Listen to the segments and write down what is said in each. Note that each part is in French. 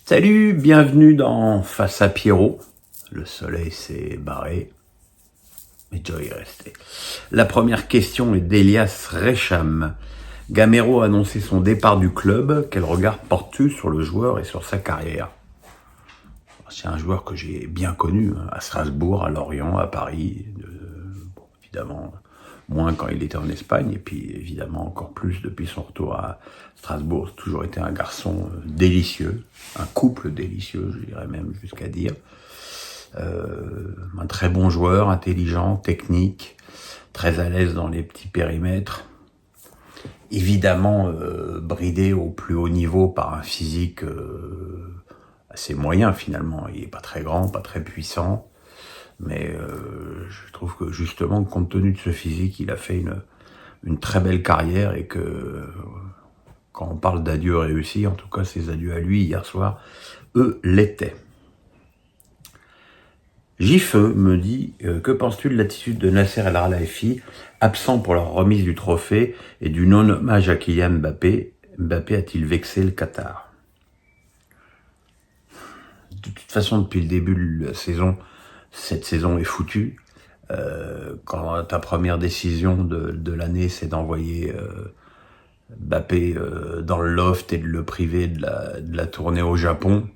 Salut, bienvenue dans Face à Pierrot. Le soleil s'est barré, mais Joe est resté. La première question est d'Elias Recham. Gamero a annoncé son départ du club. Quel regard portes-tu sur le joueur et sur sa carrière? C'est un joueur que j'ai bien connu, à Strasbourg, à Lorient, à Paris. Évidemment, moins quand il était en Espagne, et puis évidemment encore plus depuis son retour à Strasbourg. Toujours été un garçon délicieux, un couple délicieux, je dirais même jusqu'à dire. Un très bon joueur, intelligent, technique, très à l'aise dans les petits périmètres. Évidemment bridé au plus haut niveau par un physique assez moyen finalement. Il est pas très grand, pas très puissant, mais je trouve que justement, compte tenu de ce physique, il a fait une très belle carrière, et que quand on parle d'adieu réussi, en tout cas ses adieux à lui hier soir, eux l'étaient. Jifeu me dit que penses-tu de l'attitude de Nasser El Khelaifi, absent pour la remise du trophée et du non-hommage à Kylian Mbappé? Mbappé a-t-il vexé le Qatar? De toute façon, depuis le début de la saison, cette saison est foutue. Quand ta première décision de l'année, c'est d'envoyer Mbappé dans le loft et de le priver de la tournée au Japon,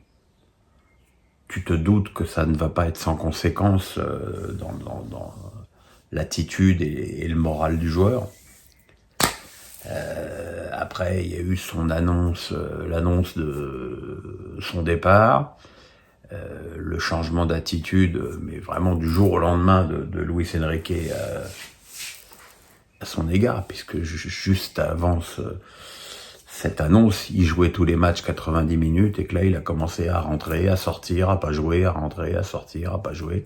tu te doutes que ça ne va pas être sans conséquence dans l'attitude et le moral du joueur. Après, il y a eu l'annonce de son départ, le changement d'attitude, mais vraiment du jour au lendemain de Luis Enrique à son égard, puisque juste avant cette annonce, il jouait tous les matchs 90 minutes, et que là, il a commencé à rentrer, à sortir, à pas jouer, à rentrer, à sortir, à pas jouer.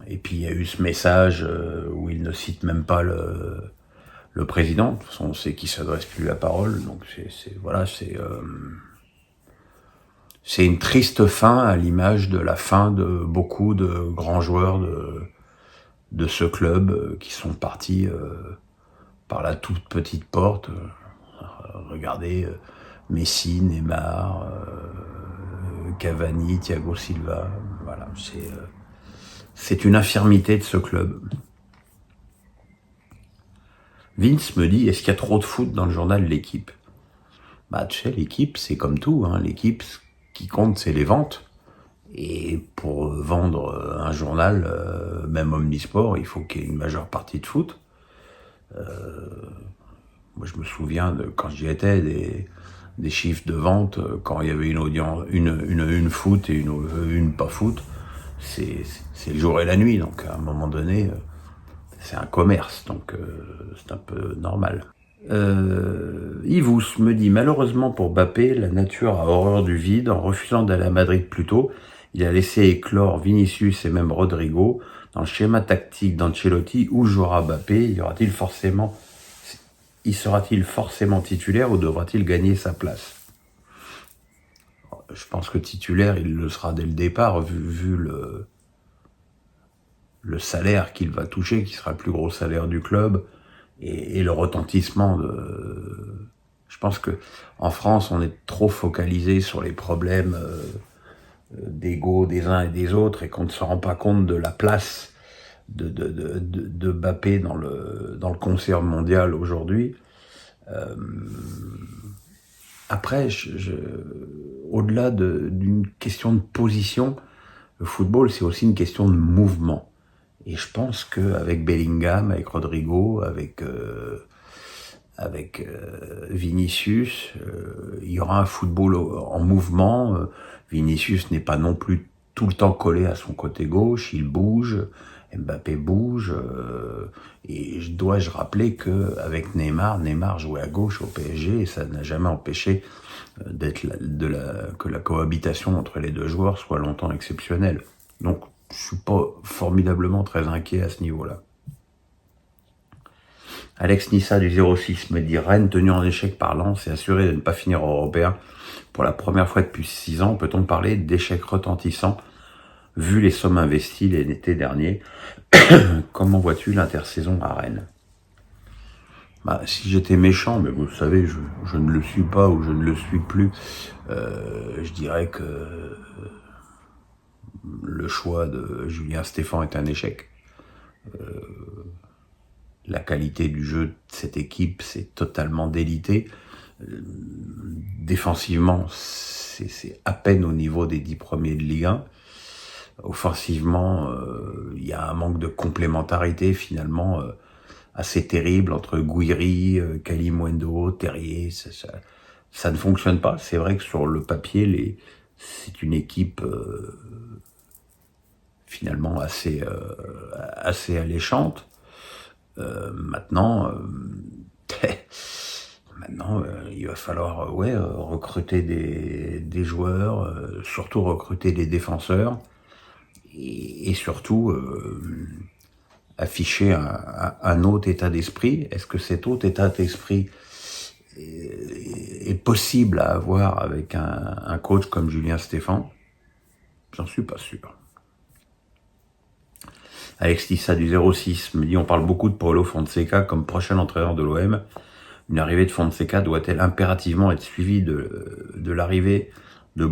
Et puis, il y a eu ce message où il ne cite même pas le président. De toute façon, on sait qu'il s'adresse plus la parole. Donc, c'est une triste fin, à l'image de la fin de beaucoup de grands joueurs de ce club qui sont partis par la toute petite porte. Regardez Messi, Neymar, Cavani, Thiago Silva. Voilà, c'est une infirmité de ce club. Vince me dit, est-ce qu'il y a trop de foot dans le journal L'Équipe? Tu sais, L'Équipe, c'est comme tout, hein. L'Équipe, ce qui compte, c'est les ventes. Et pour vendre un journal, même omnisport, il faut qu'il y ait une majeure partie de foot. Moi, je me souviens de quand j'y étais, des chiffres de vente, quand il y avait une audience, une foot et une pas foot, c'est le jour et la nuit. Donc, à un moment donné, c'est un commerce, donc c'est un peu normal. Yvous me dit, malheureusement pour Mbappé, la nature a horreur du vide. En refusant d'aller à Madrid plus tôt, il a laissé éclore Vinicius et même Rodrigo. Dans le schéma tactique d'Ancelotti, où jouera Mbappé? Sera-t-il forcément titulaire, ou devra-t-il gagner sa place? Je pense que titulaire, il le sera dès le départ, vu le salaire qu'il va toucher, qui sera le plus gros salaire du club, et le retentissement Je pense que en France, on est trop focalisé sur les problèmes d'ego des uns et des autres, et qu'on ne se rend pas compte de la place de Mbappé dans le concert mondial aujourd'hui. Après, au-delà d'une question de position, le football, c'est aussi une question de mouvement. Et je pense qu'avec Bellingham, avec Rodrigo, avec Vinicius, il y aura un football en mouvement. Vinicius n'est pas non plus tout le temps collé à son côté gauche, il bouge, Mbappé bouge, et dois-je rappeler qu'avec Neymar jouait à gauche au PSG, et ça n'a jamais empêché que la cohabitation entre les deux joueurs soit longtemps exceptionnelle. Donc, je suis pas formidablement très inquiet à ce niveau-là. Alex Nissa du 06 me dit, Rennes tenu en échec par Lens et assuré de ne pas finir européen pour la première fois depuis 6 ans, peut-on parler d'échec retentissant vu les sommes investies l'été dernier? Comment vois-tu l'intersaison à Rennes? Si j'étais méchant, mais vous savez, je ne le suis pas ou je ne le suis plus, je dirais que le choix de Julien Stéphan est un échec. La qualité du jeu de cette équipe, c'est totalement délité. Défensivement, c'est à peine au niveau des 10 premiers de Ligue 1. Offensivement, il y a un manque de complémentarité finalement assez terrible entre Gouiri, Kalimuendo, Terrier. Ça ne fonctionne pas. C'est vrai que sur le papier, c'est une équipe finalement assez alléchante. Maintenant, il va falloir recruter des joueurs, surtout recruter des défenseurs et surtout afficher un autre état d'esprit. Est-ce que cet autre état d'esprit est possible à avoir avec un coach comme Julien Stéphan? J'en suis pas sûr. Alex Tissa du 06 me dit: on parle beaucoup de Paulo Fonseca comme prochain entraîneur de l'OM. Une arrivée de Fonseca doit-elle impérativement être suivie de l'arrivée de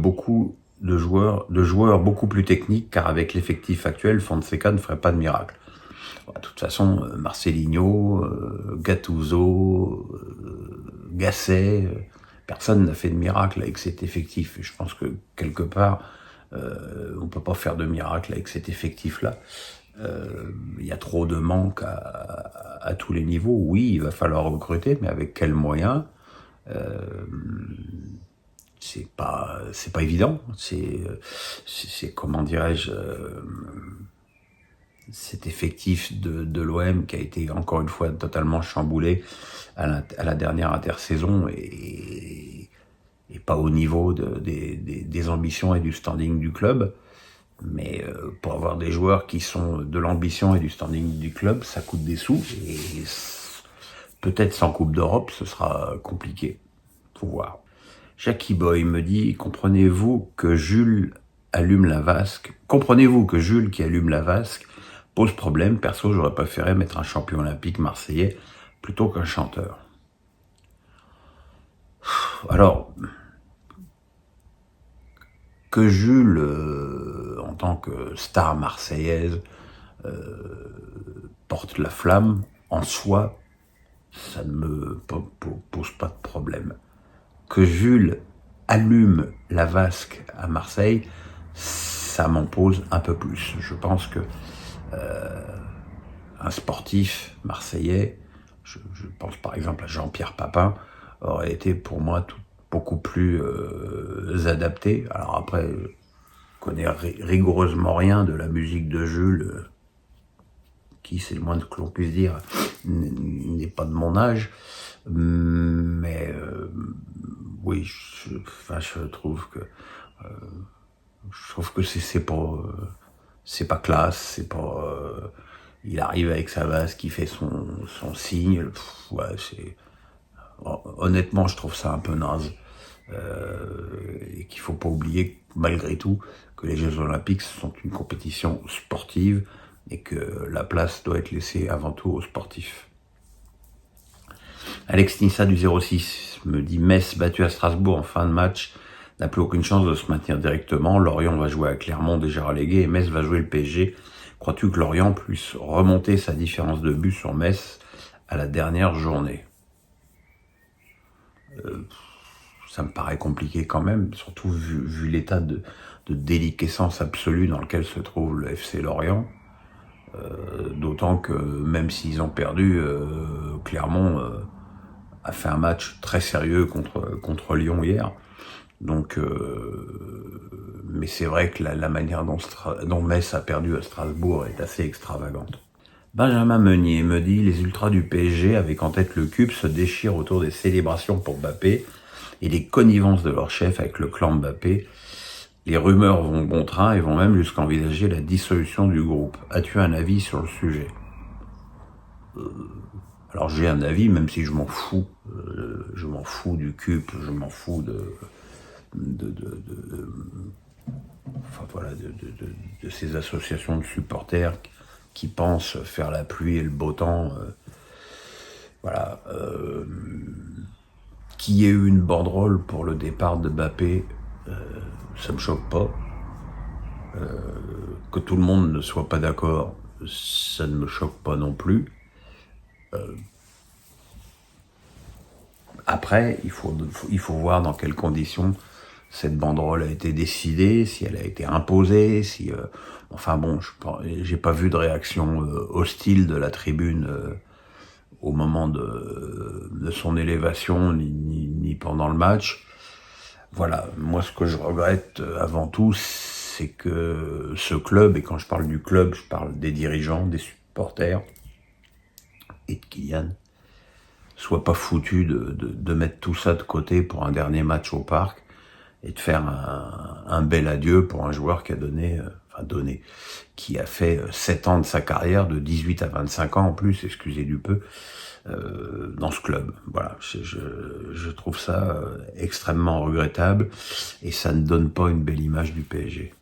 joueurs beaucoup plus techniques, car avec l'effectif actuel, Fonseca ne ferait pas de miracle. De toute façon, Marcelinho, Gattuso, Gasset, personne n'a fait de miracle avec cet effectif. Je pense que quelque part, on peut pas faire de miracle avec cet effectif-là. Il y a trop de manques à tous les niveaux. Oui, il va falloir recruter, mais avec quels moyens? C'est pas évident. C'est comment dirais-je, cet effectif de l'OM qui a été encore une fois totalement chamboulé à la dernière intersaison et pas au niveau des ambitions et du standing du club. Mais pour avoir des joueurs qui sont de l'ambition et du standing du club, ça coûte des sous. Et peut-être sans Coupe d'Europe, ce sera compliqué. Faut voir. Jackie Boy me dit: comprenez-vous que Jules qui allume la vasque pose problème? Perso, j'aurais préféré mettre un champion olympique marseillais plutôt qu'un chanteur. Alors, que Jules, en tant que star marseillaise, porte la flamme, en soi, ça ne me pose pas de problème. Que Jules allume la vasque à Marseille, ça m'en pose un peu plus. Je pense que un sportif marseillais, je pense par exemple à Jean-Pierre Papin, aurait été pour moi beaucoup plus adapté. Alors après, je connais rigoureusement rien de la musique de Jules, qui, c'est le moins que l'on puisse dire, n'est pas de mon âge. Mais oui, je trouve que c'est pas classe, c'est pas. Il arrive avec sa vase qui fait son signe. Honnêtement, je trouve ça un peu naze. Et qu'il faut pas oublier, malgré tout, que les Jeux Olympiques sont une compétition sportive et que la place doit être laissée avant tout aux sportifs. Alex Nissa du 06 me dit: Metz battu à Strasbourg en fin de match n'a plus aucune chance de se maintenir directement. Lorient va jouer à Clermont, déjà relégué, et Metz va jouer le PSG. Crois-tu que Lorient puisse remonter sa différence de but sur Metz à la dernière journée? Ça me paraît compliqué quand même, surtout vu l'état de déliquescence absolue dans lequel se trouve le FC Lorient. D'autant que même s'ils ont perdu, Clermont a fait un match très sérieux contre Lyon hier. Donc, mais c'est vrai que la manière dont Metz a perdu à Strasbourg est assez extravagante. Benjamin Meunier me dit: les ultras du PSG, avec en tête le CUP, se déchirent autour des célébrations pour Mbappé et les connivences de leur chef avec le clan Mbappé. Les rumeurs vont bon train et vont même jusqu'à envisager la dissolution du groupe. As-tu un avis sur le sujet? Alors j'ai un avis, même si je m'en fous. Je m'en fous du CUP, je m'en fous de ces associations de supporters qui pensent faire la pluie et le beau temps Voilà. Qu'il y ait eu une banderole pour le départ de Mbappé, ça me choque pas. Que tout le monde ne soit pas d'accord, ça ne me choque pas non plus. Après, il faut voir dans quelles conditions cette banderole a été décidée, si elle a été imposée, si... enfin bon, j'ai pas vu de réaction hostile de la tribune au moment de son élévation, ni pendant le match. Voilà, moi ce que je regrette avant tout, c'est que ce club, et quand je parle du club, je parle des dirigeants, des supporters et de Kylian, soit pas foutu de mettre tout ça de côté pour un dernier match au parc et de faire un bel adieu pour un joueur qui a qui a fait 7 ans de sa carrière, de 18 à 25 ans en plus, excusez du peu, dans ce club. Voilà, je trouve ça extrêmement regrettable et ça ne donne pas une belle image du PSG.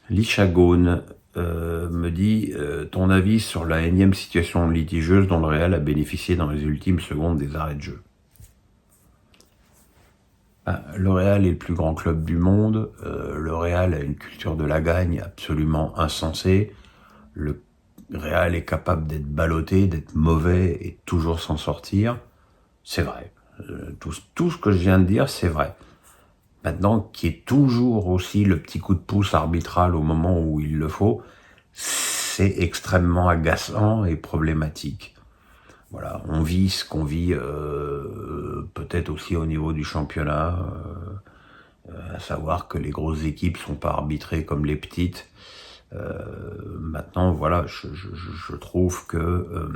Lichagone me dit ton avis sur la énième situation litigieuse dont le Real a bénéficié dans les ultimes secondes des arrêts de jeu. Le Real est le plus grand club du monde. Le Real a une culture de la gagne absolument insensée. Le Real est capable d'être ballotté, d'être mauvais et toujours s'en sortir. C'est vrai. Tout ce que je viens de dire, c'est vrai. Maintenant, qu'il y ait toujours aussi le petit coup de pouce arbitral au moment où il le faut, c'est extrêmement agaçant et problématique. Voilà, on vit ce qu'on vit peut-être aussi au niveau du championnat, à savoir que les grosses équipes sont pas arbitrées comme les petites. Maintenant, voilà, je trouve que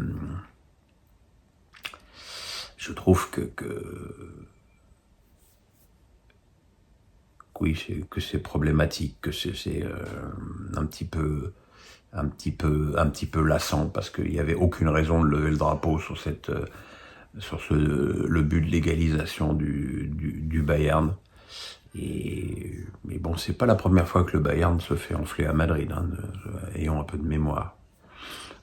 oui, que c'est problématique, que c'est un petit peu lassant parce qu'il n'y avait aucune raison de lever le drapeau sur le but de l'égalisation du Bayern. Mais bon, c'est pas la première fois que le Bayern se fait enfler à Madrid, hein, ayons un peu de mémoire.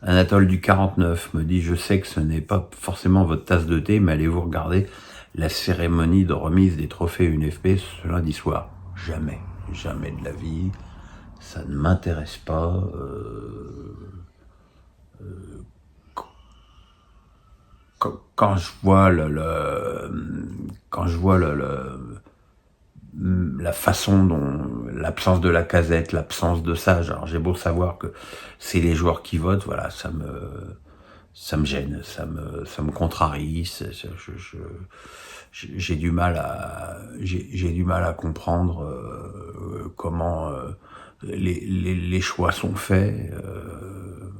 Anatole du 49 me dit « Je sais que ce n'est pas forcément votre tasse de thé, mais allez-vous regarder la cérémonie de remise des trophées UNFP ce lundi soir ?» Jamais, jamais de la vie. Ça ne m'intéresse pas. Quand je vois la façon dont l'absence de la Casette, l'absence de ça, alors j'ai beau savoir que c'est les joueurs qui votent, voilà, ça me gêne, ça me contrarie, j'ai du mal à comprendre comment les choix sont faits.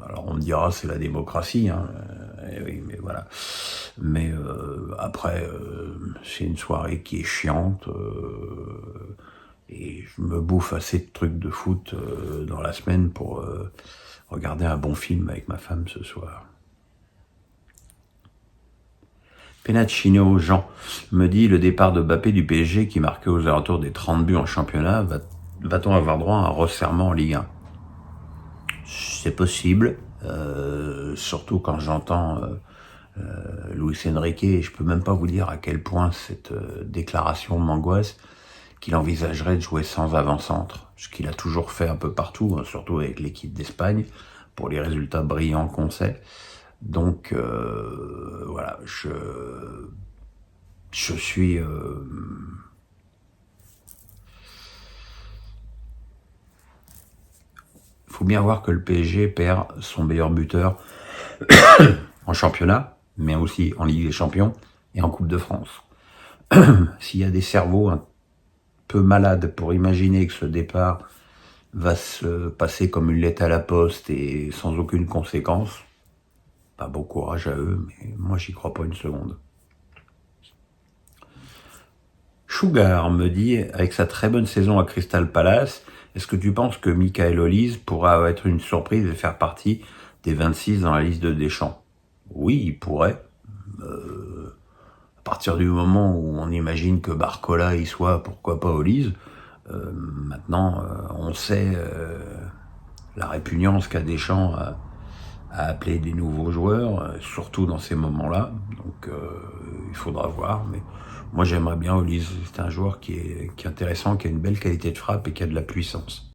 Alors on me dira c'est la démocratie, hein, oui, mais voilà. Mais après, c'est une soirée qui est chiante. Et je me bouffe assez de trucs de foot dans la semaine pour regarder un bon film avec ma femme ce soir. Penacchino Jean me dit le départ de Mbappé du PSG qui marquait aux alentours des 30 buts en championnat, va-t-on avoir droit à un resserrement en Ligue 1? C'est possible, surtout quand j'entends Luis Enrique, et je peux même pas vous dire à quel point cette déclaration m'angoisse, qu'il envisagerait de jouer sans avant-centre, ce qu'il a toujours fait un peu partout, hein, surtout avec l'équipe d'Espagne, pour les résultats brillants qu'on sait. Donc voilà, je suis faut bien voir que le PSG perd son meilleur buteur en championnat, mais aussi en Ligue des Champions et en Coupe de France. S'il y a des cerveaux un peu malades pour imaginer que ce départ va se passer comme une lettre à la poste et sans aucune conséquence, pas bon courage à eux, mais moi j'y crois pas une seconde. Sugar me dit, avec sa très bonne saison à Crystal Palace, est-ce que tu penses que Michael Olise pourra être une surprise et faire partie des 26 dans la liste de Deschamps? Oui, il pourrait. À partir du moment où on imagine que Barcola y soit, pourquoi pas Olise. Maintenant, on sait la répugnance qu'a Deschamps à appeler des nouveaux joueurs, surtout dans ces moments-là. Donc il faudra voir. Mais moi j'aimerais bien Olise. C'est un joueur qui est intéressant, qui a une belle qualité de frappe et qui a de la puissance.